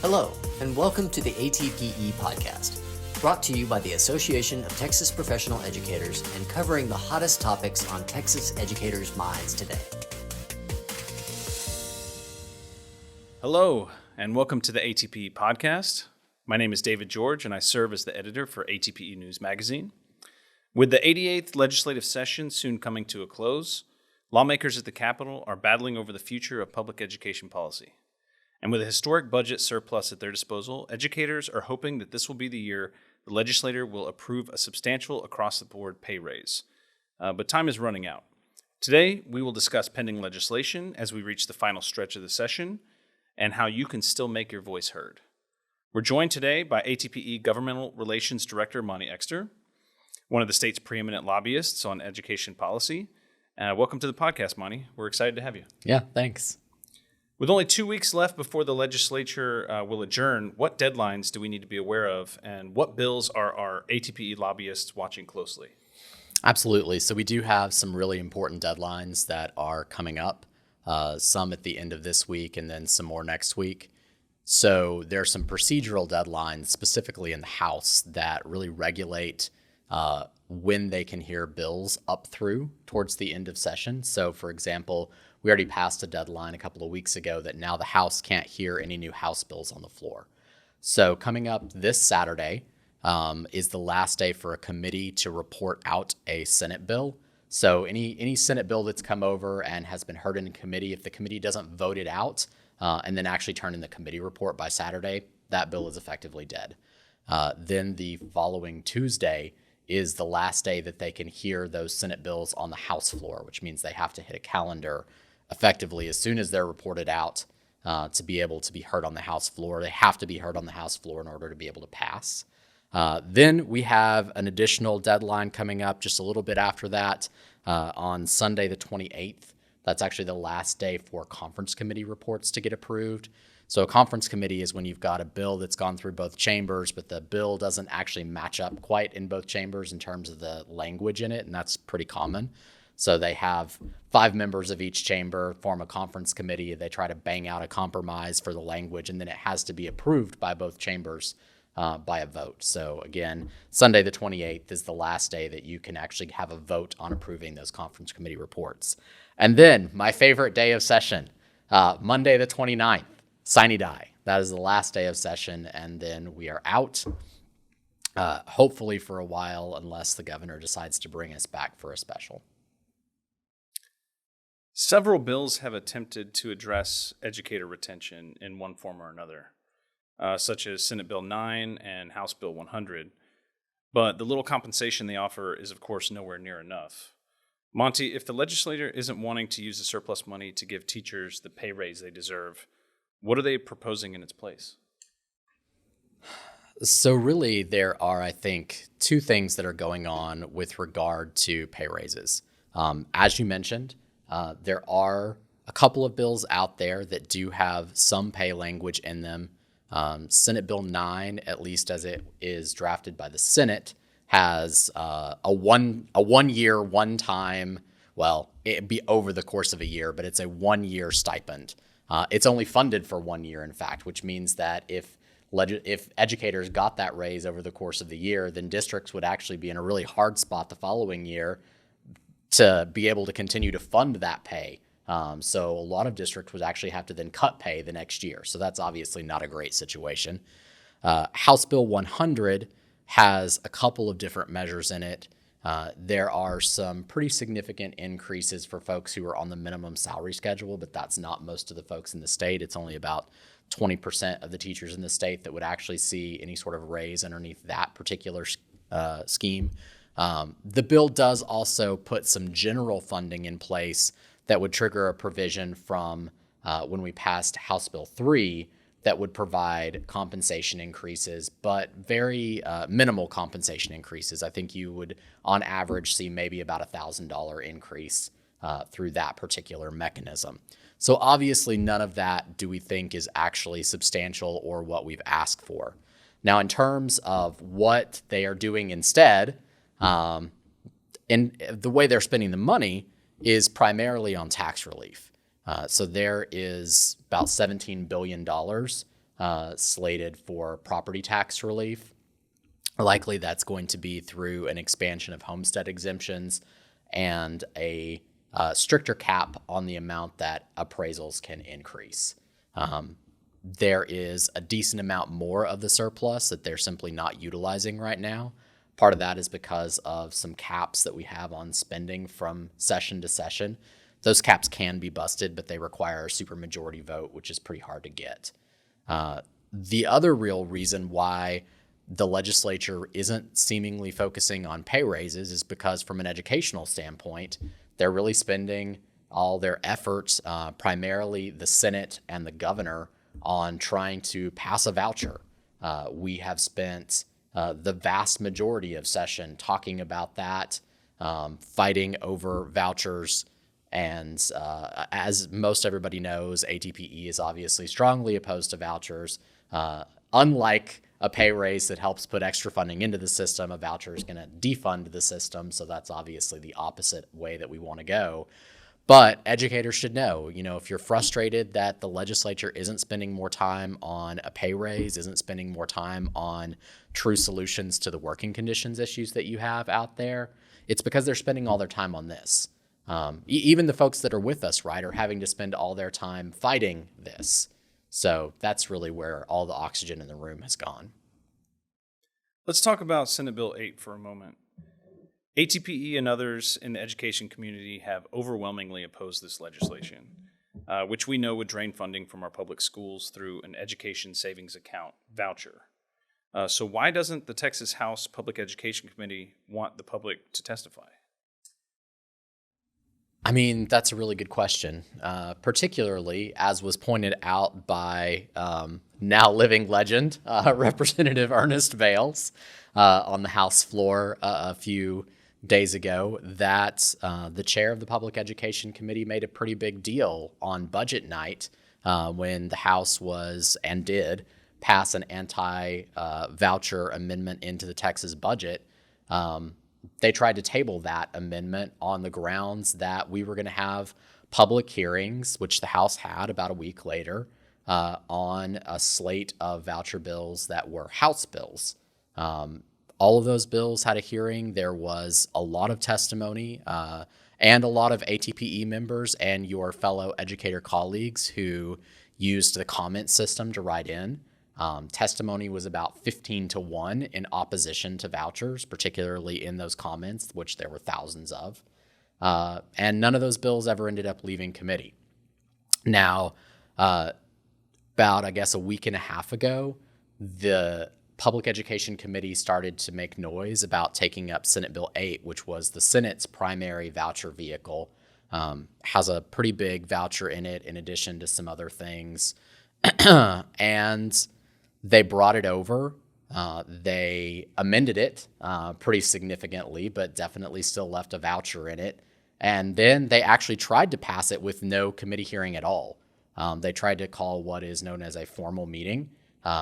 Hello, and welcome to the ATPE podcast, brought to you by the Association of Texas Professional Educators and covering the hottest topics on Texas educators' minds today. Hello, and welcome to the ATPE podcast. My name is David George, and I serve as the editor for ATPE News Magazine. With the 88th legislative session soon coming to a close, lawmakers at the Capitol are battling over the future of public education policy. And with a historic budget surplus at their disposal, educators are hoping that this will be the year the legislature will approve a substantial across-the-board pay raise. But time is running out. Today, we will discuss pending legislation as we reach the final stretch of the session and how you can still make your voice heard. We're joined today by ATPE Governmental Relations Director Monty Exter, one of the state's preeminent lobbyists on education policy. Welcome to the podcast, Monty. We're excited to have you. Yeah, thanks. With only 2 weeks left before the legislature will adjourn, what deadlines do we need to be aware of, and what bills are our ATPE lobbyists watching closely? Absolutely. So we do have some really important deadlines that are coming up, some at the end of this week and then some more next week. So there are some procedural deadlines specifically in the House that really regulate when they can hear bills up through towards the end of session. So, for example, we already passed a deadline a couple of weeks ago that now the House can't hear any new House bills on the floor. So coming up this Saturday is the last day for a committee to report out a Senate bill. So any Senate bill that's come over and has been heard in committee, if the committee doesn't vote it out and then actually turn in the committee report by Saturday, that bill is effectively dead. Then the following Tuesday is the last day that they can hear those Senate bills on the House floor, which means they have to hit a calendar effectively as soon as they're reported out to be able to be heard on the House floor. They have to be heard on the House floor in order to be able to pass. Then we have an additional deadline coming up just a little bit after that on Sunday the 28th. That's actually the last day for conference committee reports to get approved. So a conference committee is when you've got a bill that's gone through both chambers, but the bill doesn't actually match up quite in both chambers in terms of the language in it, and that's pretty common. So they have 5 members of each chamber form a conference committee. They try to bang out a compromise for the language, and then it has to be approved by both chambers by a vote. So again, Sunday the 28th is the last day that you can actually have a vote on approving those conference committee reports. And then my favorite day of session, Monday the 29th, sine die. That is the last day of session, and then we are out, hopefully for a while, unless the governor decides to bring us back for a special. Several bills have attempted to address educator retention in one form or another, such as Senate Bill 9 and House Bill 100. But the little compensation they offer is, of course, nowhere near enough. Monty, if the legislature isn't wanting to use the surplus money to give teachers the pay raise they deserve, what are they proposing in its place? So really, there are, I think, 2 things that are going on with regard to pay raises. As you mentioned, there are a couple of bills out there that do have some pay language in them. Senate Bill 9, at least as it is drafted by the Senate, has a one-year, one-time, well, it'd be over the course of a year, but it's a 1-year stipend. It's only funded for 1 year, in fact, which means that if educators got that raise over the course of the year, then districts would actually be in a really hard spot the following year to be able to continue to fund that pay. So a lot of districts would actually have to then cut pay the next year. So that's obviously not a great situation. House Bill 100 has a couple of different measures in it. There are some pretty significant increases for folks who are on the minimum salary schedule, but that's not most of the folks in the state. It's only about 20% of the teachers in the state that would actually see any sort of raise underneath that particular scheme. The bill does also put some general funding in place that would trigger a provision from when we passed House Bill 3 that would provide compensation increases, but very minimal compensation increases. I think you would, on average, see maybe about $1,000 increase through that particular mechanism. So obviously none of that do we think is actually substantial or what we've asked for. Now, in terms of what they are doing instead, and the way they're spending the money is primarily on tax relief. So there is about $17 billion slated for property tax relief. Likely that's going to be through an expansion of homestead exemptions and a stricter cap on the amount that appraisals can increase. There is a decent amount more of the surplus that they're simply not utilizing right now. Part of that is because of some caps that we have on spending from session to session. Those caps can be busted, but they require a supermajority vote, which is pretty hard to get. The other real reason why the legislature isn't seemingly focusing on pay raises is because from an educational standpoint, they're really spending all their efforts, primarily the Senate and the governor, on trying to pass a voucher. We have spent the vast majority of session talking about that, fighting over vouchers. And as most everybody knows, ATPE is obviously strongly opposed to vouchers. Unlike a pay raise that helps put extra funding into the system, a voucher is going to defund the system. So that's obviously the opposite way that we want to go. But educators should know, if you're frustrated that the legislature isn't spending more time on a pay raise, isn't spending more time on true solutions to the working conditions issues that you have out there, it's because they're spending all their time on this. Even the folks that are with us, right, are having to spend all their time fighting this. So that's really where all the oxygen in the room has gone. Let's talk about Senate Bill 8 for a moment. ATPE and others in the education community have overwhelmingly opposed this legislation, which we know would drain funding from our public schools through an education savings account voucher. So why doesn't the Texas House Public Education Committee want the public to testify? I mean, that's a really good question, particularly as was pointed out by now living legend, Representative Ernest Bales on the House floor a few days ago, that the chair of the Public Education Committee made a pretty big deal on budget night when the House was and did pass an anti-voucher amendment into the Texas budget. They tried to table that amendment on the grounds that we were going to have public hearings, which the House had about a week later, on a slate of voucher bills that were House bills. All of those bills had a hearing. There was a lot of testimony and a lot of ATPE members and your fellow educator colleagues who used the comment system to write in. Testimony was about 15-1 in opposition to vouchers, particularly in those comments, which there were thousands of. And none of those bills ever ended up leaving committee. Now, about, I guess, a week and a half ago, the Public Education Committee started to make noise about taking up Senate Bill 8, which was the Senate's primary voucher vehicle. Has a pretty big voucher in it, in addition to some other things. And they brought it over. They amended it pretty significantly, but definitely still left a voucher in it. And then they actually tried to pass it with no committee hearing at all. They tried to call what is known as a formal meeting,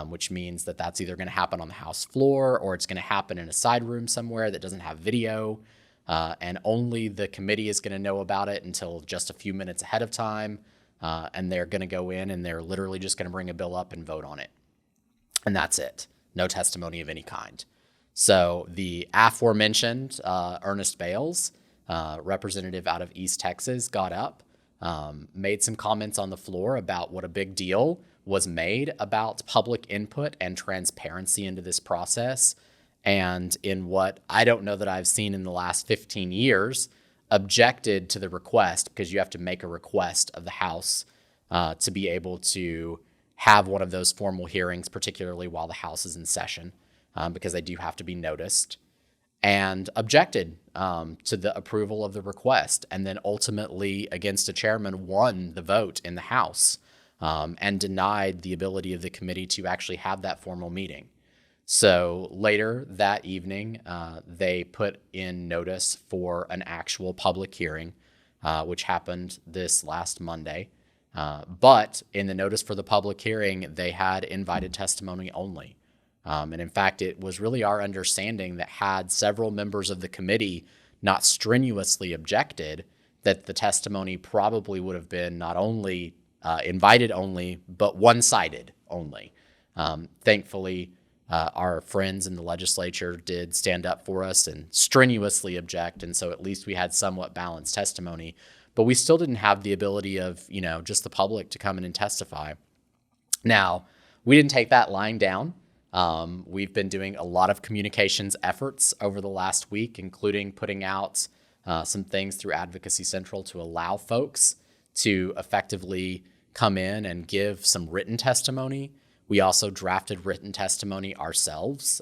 which means that that's either going to happen on the House floor or it's going to happen in a side room somewhere that doesn't have video. And only the committee is going to know about it until just a few minutes ahead of time. And they're going to go in and they're literally just going to bring a bill up and vote on it. And that's it. No testimony of any kind. So the aforementioned Ernest Bales, representative out of East Texas, got up, made some comments on the floor about what a big deal was made about public input and transparency into this process. And in what I don't know that I've seen in the last 15 years, objected to the request, because you have to make a request of the House to be able to have one of those formal hearings, particularly while the House is in session, because they do have to be noticed, and objected to the approval of the request, and then ultimately, against a chairman, won the vote in the House and denied the ability of the committee to actually have that formal meeting. So later that evening, they put in notice for an actual public hearing, which happened this last Monday. But in the notice for the public hearing, they had invited testimony only. And in fact, it was really our understanding that had several members of the committee not strenuously objected, that the testimony probably would have been not only invited only, but one-sided only. Thankfully, our friends in the legislature did stand up for us and strenuously object, and so at least we had somewhat balanced testimony. But we still didn't have the ability of, just the public to come in and testify. Now, we didn't take that lying down. We've been doing a lot of communications efforts over the last week, including putting out some things through Advocacy Central to allow folks to effectively come in and give some written testimony. We also drafted written testimony ourselves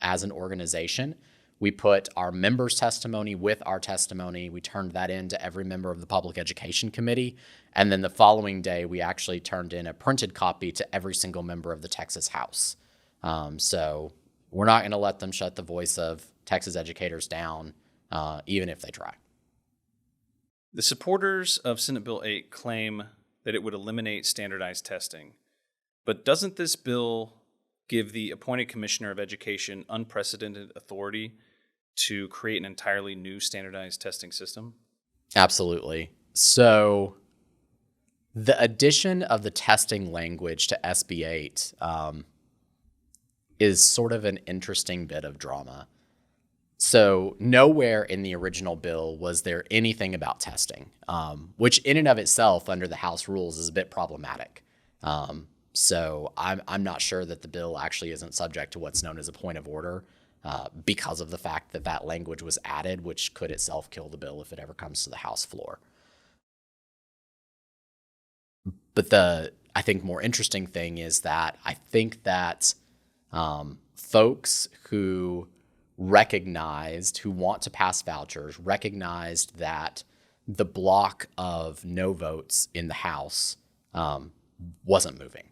as an organization. We put our members' testimony with our testimony. We turned that in to every member of the Public Education Committee. And then the following day, we actually turned in a printed copy to every single member of the Texas House. So we're not going to let them shut the voice of Texas educators down, even if they try. The supporters of Senate Bill 8 claim that it would eliminate standardized testing. But doesn't this bill give the appointed commissioner of education unprecedented authority to create an entirely new standardized testing system? Absolutely. So the addition of the testing language to SB 8 is sort of an interesting bit of drama. So nowhere in the original bill was there anything about testing, which in and of itself under the House rules is a bit problematic. So I'm not sure that the bill actually isn't subject to what's known as a point of order because of the fact that that language was added, which could itself kill the bill if it ever comes to the House floor. But the, I think, more interesting thing is that I think that folks who want to pass vouchers, recognized that the block of no votes in the House wasn't moving.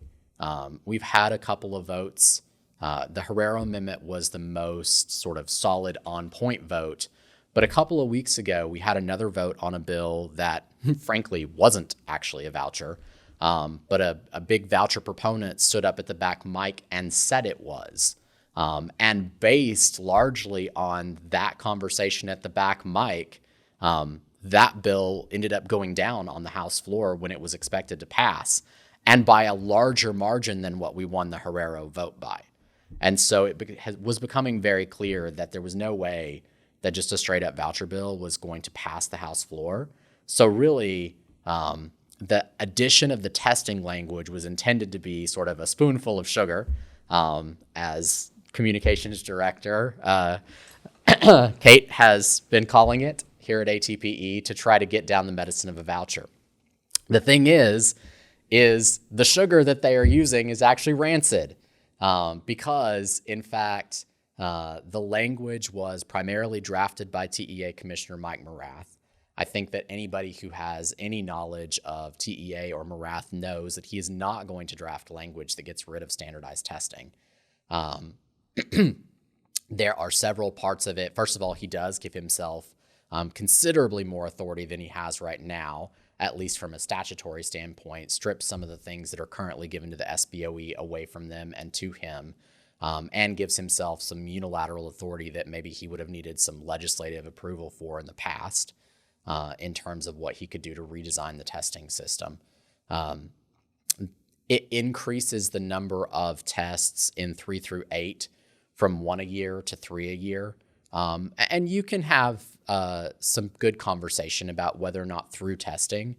We've had a couple of votes. The Herrero Amendment was the most sort of solid on-point vote. But a couple of weeks ago, we had another vote on a bill that, frankly, wasn't actually a voucher. But a big voucher proponent stood up at the back mic and said it was. And based largely on that conversation at the back mic, that bill ended up going down on the House floor when it was expected to pass, and by a larger margin than what we won the Herrero vote by. And so it was becoming very clear that there was no way that just a straight up voucher bill was going to pass the House floor. So really, the addition of the testing language was intended to be sort of a spoonful of sugar, as communications director Kate has been calling it here at ATPE, to try to get down the medicine of a voucher. The thing is the sugar that they are using is actually rancid, because in fact, the language was primarily drafted by TEA Commissioner Mike Morath. I think that anybody who has any knowledge of TEA or Morath knows that he is not going to draft language that gets rid of standardized testing. There are several parts of it. First of all, he does give himself considerably more authority than he has right now, at least from a statutory standpoint, strips some of the things that are currently given to the SBOE away from them and to him, and gives himself some unilateral authority that maybe he would have needed some legislative approval for in the past, in terms of what he could do to redesign the testing system. It increases the number of tests in 3 through 8 from 1 a year to 3 a year. And you can have some good conversation about whether or not through testing,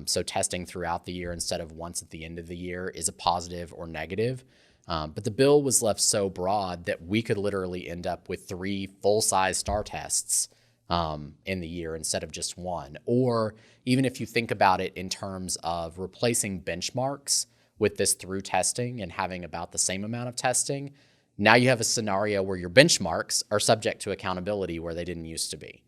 so testing throughout the year instead of once at the end of the year, is a positive or negative. But the bill was left so broad that we could literally end up with 3 full-size STAR tests in the year instead of just 1. Or even if you think about it in terms of replacing benchmarks with this through testing and having about the same amount of testing, now you have a scenario where your benchmarks are subject to accountability where they didn't used to be.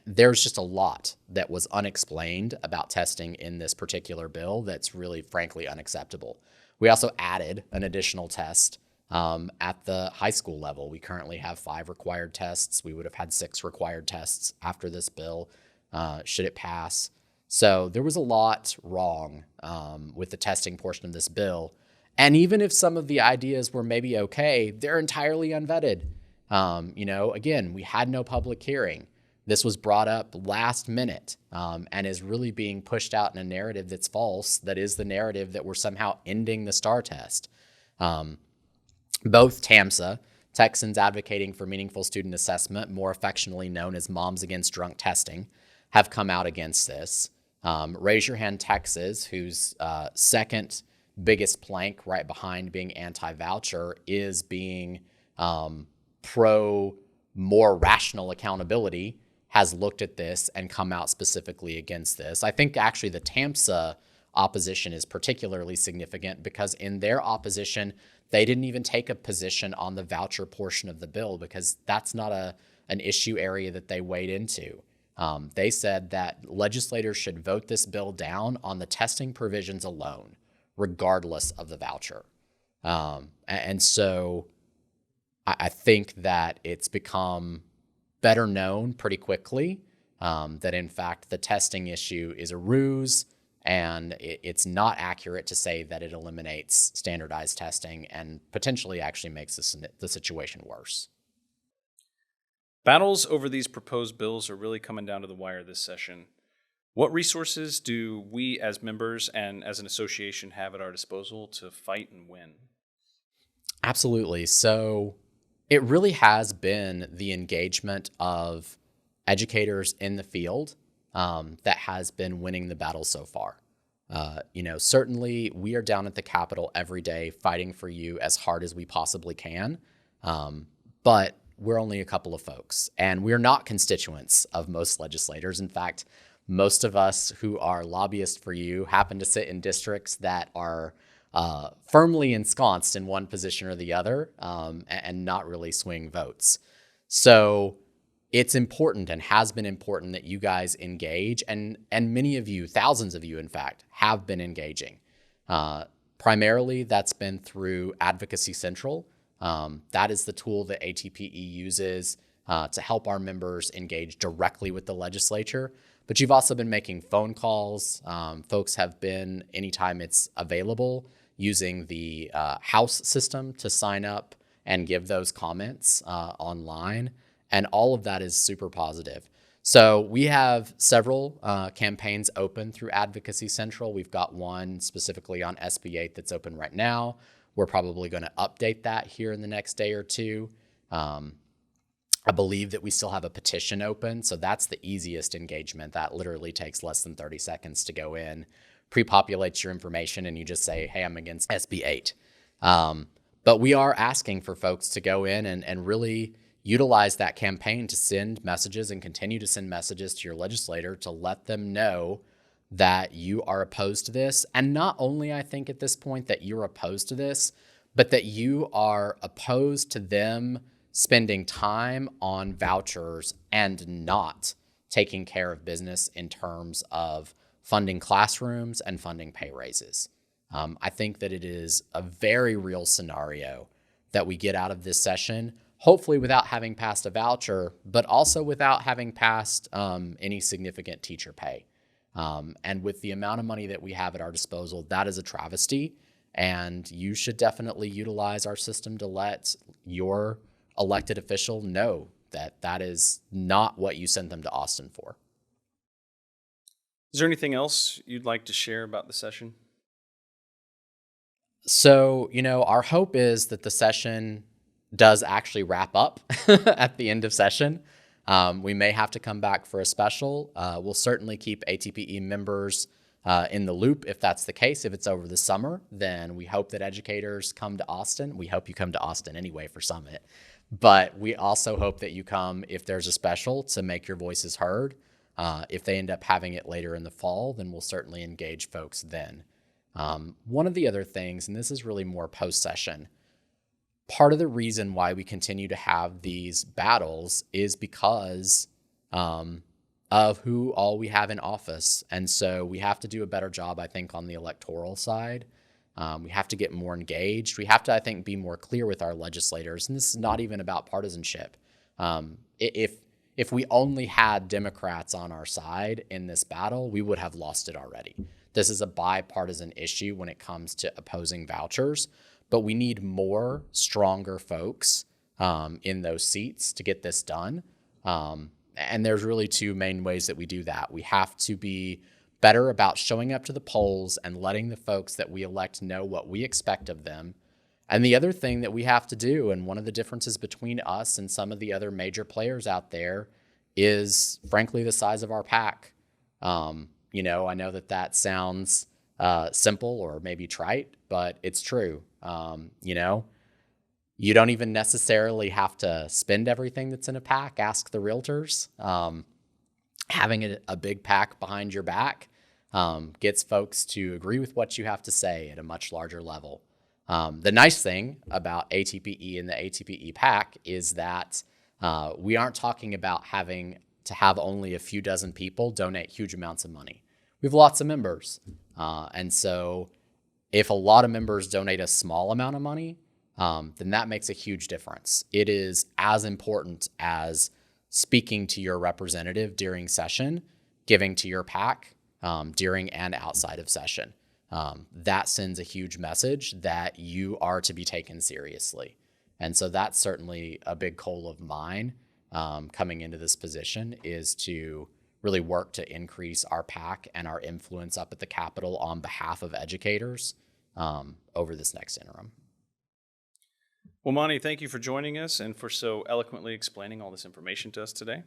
There's just a lot that was unexplained about testing in this particular bill that's really, frankly, unacceptable. We also added an additional test at the high school level. We currently have 5 required tests. We would have had 6 required tests after this bill, should it pass. So there was a lot wrong with the testing portion of this bill. And even if some of the ideas were maybe okay, they're entirely unvetted. Again, we had no public hearing. This was brought up last minute and is really being pushed out in a narrative that's false, that is the narrative that we're somehow ending the STAR test. Both TAMSA, Texans Advocating for Meaningful Student Assessment, more affectionately known as Moms Against Drunk Testing, have come out against this. Raise Your Hand Texas, whose second biggest plank right behind being anti-voucher is being pro more rational accountability, has looked at this and come out specifically against this. I think actually the TAMSA opposition is particularly significant because in their opposition, they didn't even take a position on the voucher portion of the bill because that's not an issue area that they weighed into. They said that legislators should vote this bill down on the testing provisions alone, regardless of the voucher. And so I think that it's become better known pretty quickly that, in fact, the testing issue is a ruse, and it's not accurate to say that it eliminates standardized testing and potentially actually makes the situation worse. Battles over these proposed bills are really coming down to the wire this session. What resources do we as members and as an association have at our disposal to fight and win? Absolutely. So it really has been the engagement of educators in the field that has been winning the battle so far. Certainly we are down at the Capitol every day fighting for you as hard as we possibly can. But we're only a couple of folks, and we're not constituents of most legislators. In fact, most of us who are lobbyists for you happen to sit in districts that are firmly ensconced in one position or the other and not really swing votes. So it's important and has been important that you guys engage, and many of you, thousands of you, in fact, have been engaging. Primarily, that's been through Advocacy Central. That is the tool that ATPE uses to help our members engage directly with the legislature. But you've also been making phone calls. Folks have been, anytime it's available, using the House system to sign up and give those comments online. And all of that is super positive. So we have several campaigns open through Advocacy Central. We've got one specifically on SB 8 that's open right now. We're probably going to update that here in the next day or two. I believe that we still have a petition open, so that's the easiest engagement. That literally takes less than 30 seconds to go in, pre-populates your information, and you just say, hey, I'm against SB 8. But we are asking for folks to go in and really utilize that campaign to send messages and continue to send messages to your legislator to let them know that you are opposed to this. And not only, I think at this point, that you're opposed to this, but that you are opposed to them spending time on vouchers and not taking care of business in terms of funding classrooms and funding pay raises. I think that it is a very real scenario that we get out of this session, hopefully without having passed a voucher, but also without having passed any significant teacher pay. And with the amount of money that we have at our disposal, that is a travesty. And you should definitely utilize our system to let your elected official know that that is not what you sent them to Austin for. Is there anything else you'd like to share about the session? So, our hope is that the session does actually wrap up at the end of session. We may have to come back for a special. We'll certainly keep ATPE members in the loop if that's the case. If it's over the summer, then we hope that educators come to Austin. We hope you come to Austin anyway for Summit. But we also hope that you come if there's a special to make your voices heard. If they end up having it later in the fall, then we'll certainly engage folks then. One of the other things, and this is really more post-session, part of the reason why we continue to have these battles is because of who all we have in office. And so we have to do a better job, I think, on the electoral side. We have to get more engaged. We have to, I think, be more clear with our legislators. And this is not even about partisanship. If we only had Democrats on our side in this battle, we would have lost it already. This is a bipartisan issue when it comes to opposing vouchers, but we need more stronger folks in those seats to get this done. And there's really two main ways that we do that. We have to be better about showing up to the polls and letting the folks that we elect know what we expect of them. And the other thing that we have to do, and one of the differences between us and some of the other major players out there, is frankly the size of our PAC. I know that sounds simple or maybe trite, but it's true. You don't even necessarily have to spend everything that's in a PAC. Ask the realtors. Having a big PAC behind your back gets folks to agree with what you have to say at a much larger level. The nice thing about ATPE and the ATPE PAC is that we aren't talking about having to have only a few dozen people donate huge amounts of money. We have lots of members. And so if a lot of members donate a small amount of money, then that makes a huge difference. It is as important as speaking to your representative during session, giving to your PAC during and outside of session. That sends a huge message that you are to be taken seriously. And so that's certainly a big goal of mine coming into this position, is to really work to increase our PAC and our influence up at the Capitol on behalf of educators over this next interim. Well, Monty, thank you for joining us and for so eloquently explaining all this information to us today.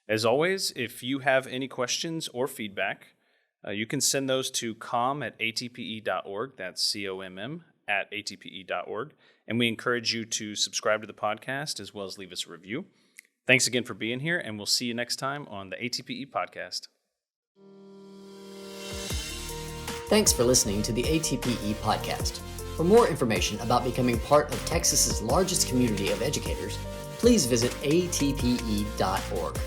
As always, if you have any questions or feedback, you can send those to comm@atpe.org. That's COMM at atpe.org. And we encourage you to subscribe to the podcast as well as leave us a review. Thanks again for being here, and we'll see you next time on the ATPE podcast. Thanks for listening to the ATPE podcast. For more information about becoming part of Texas's largest community of educators, please visit atpe.org.